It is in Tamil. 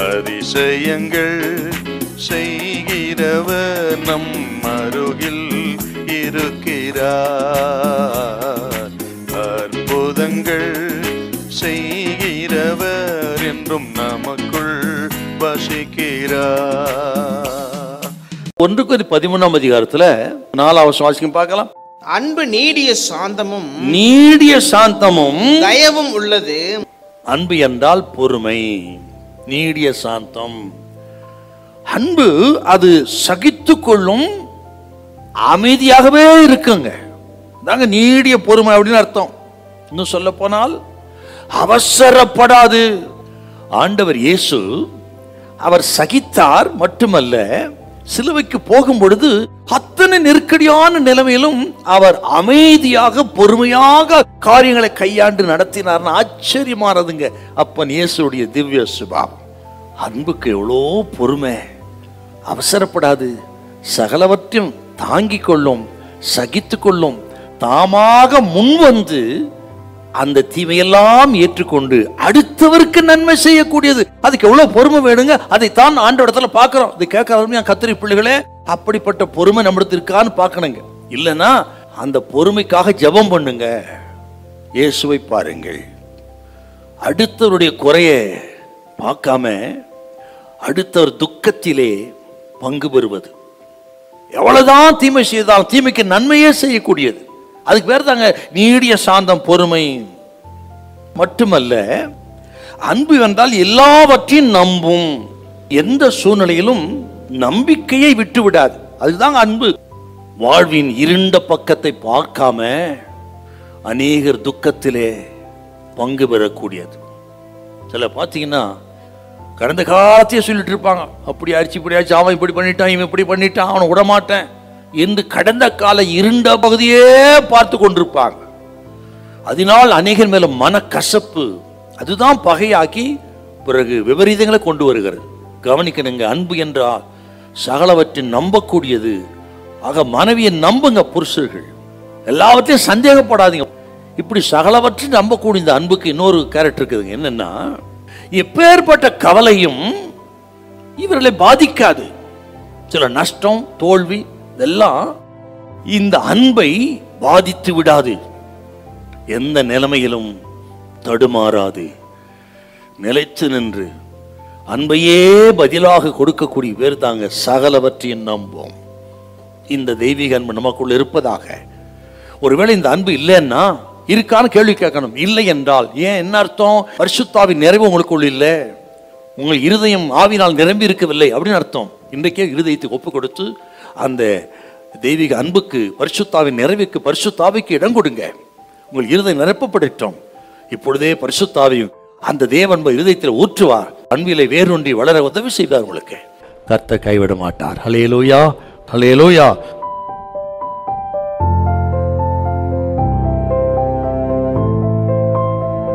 அதிசயங்கள் செய்கிறவர் நம் அருகில் இருக்கிறார். அற்புதங்கள் செய்கிறவர் என்றும் நமக்குள் வசிக்கிறார். 1 கொரிந்தியர் 13ஆம் அதிகாரத்துல 4வது வாசிக்கும் பார்க்கலாம். அன்பு நீடிய சாந்தமும் தயவும் உள்ளது. அன்பு என்றால் பொறுமை, நீடிய சாந்தம். அன்பு அது சகித்து கொள்ளும், அமைதியாகவே இருக்குங்க. தாங்க நீடிய பொறுமை அப்படின்னு அர்த்தம். இன்னும் சொல்ல போனால் அவசரப்படாது. ஆண்டவர் இயேசு அவர் சகித்தார் மட்டுமல்ல, சிலுவைக்கு போகும் பொழுது அத்தனை நெருக்கடியான நிலைமையிலும் அவர் அமைதியாக பொறுமையாக காரியங்களை கையாண்டு நடத்தினார். ஆச்சரியமானதுங்க அப்பன் இயேசுடைய திவ்ய சுபாவம். அன்புக்கு எவ்வளோ பொறுமை, அவசரப்படாது, சகலவற்றையும் தாங்கிக் கொள்ளும், சகித்து கொள்ளும், தாமாக முன்வந்து அந்த தீமையெல்லாம் ஏற்றுக்கொண்டு அடுத்தவருக்கு நன்மை செய்யக்கூடியது. அதுக்கு எவ்வளவு பொறுமை வேணுங்க. அதைத்தான் ஆண்டவரிடத்துல பார்க்கிறோம். அதை கேட்கறவங்க கத்திரி பிள்ளைகளே, அப்படிப்பட்ட பொறுமை நம்மளுக்கு இருக்கான்னு பார்க்கணுங்க. இல்லைன்னா அந்த பொறுமைக்காக ஜெபம் பண்ணுங்க. இயேசுவை பாருங்கள். அடுத்தவருடைய குறையை பார்க்காம அடுத்தவர் துக்கத்திலே பங்கு பெறுவது. எவ்வளவுதான் தீமை செய்தாலும் தீமைக்கு நன்மையே செய்யக்கூடியது. அதுக்கு பேர் தாங்க நீடிய சாந்தம், பொறுமை. மட்டுமல்ல, அன்பு என்றால் எல்லாவற்றையும் நம்பும். எந்த சூழ்நிலையிலும் நம்பிக்கையை விட்டு விடாது. அதுதான் அன்பு. வாழ்வின் இருண்ட பக்கத்தை பார்க்காம அநேகர் துக்கத்திலே பங்கு பெறக்கூடியது. சில பார்த்தீங்கன்னா கடந்த காலத்தையே சொல்லிட்டு இருப்பாங்க, அப்படி ஆயிடுச்சு, இப்படி ஆயிடுச்சு, அவன் இப்படி பண்ணிட்டான், இவன் இப்படி பண்ணிட்டான், அவனை விடமாட்டேன் என்று கடந்த கால இருண்ட பகுதியே பார்த்து கொண்டிருப்பாங்க. அதனால் அநேகர் மேல மனக்கசப்பு, அதுதான் பகையாக்கி பிறகு விபரீதங்களை கொண்டு வருகிறது. கவனிக்கணுங்க, அன்பு என்றால் சகலவற்றை நம்பக்கூடியது. ஆக மனைவியை நம்புங்க புருஷர்கள், எல்லாவற்றையும் சந்தேகப்படாதீங்க. இப்படி சகலவற்றை நம்பக்கூடிய இந்த அன்புக்கு இன்னொரு கேரக்டர் இருக்குதுங்க. என்னன்னா, எப்பேற்பட்ட கவலையும் இவர்களை பாதிக்காது. சில நஷ்டம், தோல்வி இதெல்லாம் இந்த அன்பை பாதித்து விடாது. எந்த நிலைமையிலும் தடுமாறாது, நிலைத்து நின்று அன்பையே பதிலாக கொடுக்கக்கூடிய பேர் தாங்க சகலவற்றையும் நம்பும். இந்த தெய்வீக அன்பு நமக்குள்ள இருப்பதாக. ஒருவேளை இந்த அன்பு இல்லைன்னா இருக்கான்னு கேள்வி கேட்கணும். இல்லை என்றால் ஏன், என்ன அர்த்தம்? பரிசுத்தாவின் நிறைவு உங்களுக்குள்ள இல்லை, உங்கள் இருதயம் ஆவினால் நிரம்பி இருக்கவில்லை அப்படின்னு அர்த்தம். இன்றைக்கே இருதயத்தை ஒப்பு கொடுத்து அந்த தெய்வீக அன்புக்கு, பரிசுத்தாவின் நிறைவுக்கு, பரிசுத்தாவிக்கு இடம் கொடுங்க. உங்கள் இருதயம் நிரப்பப்படட்டும். இப்பொழுதே பரிசுத்தாவியும் அந்த தேவன்பை இருதயத்தில் ஊற்றுவார். அன்பிலே வேரூன்றி வளர உதவி செய்வார். உங்களுக்கு கர்த்தர் கைவிட மாட்டார். ஹல்லேலூயா, ஹல்லேலூயா.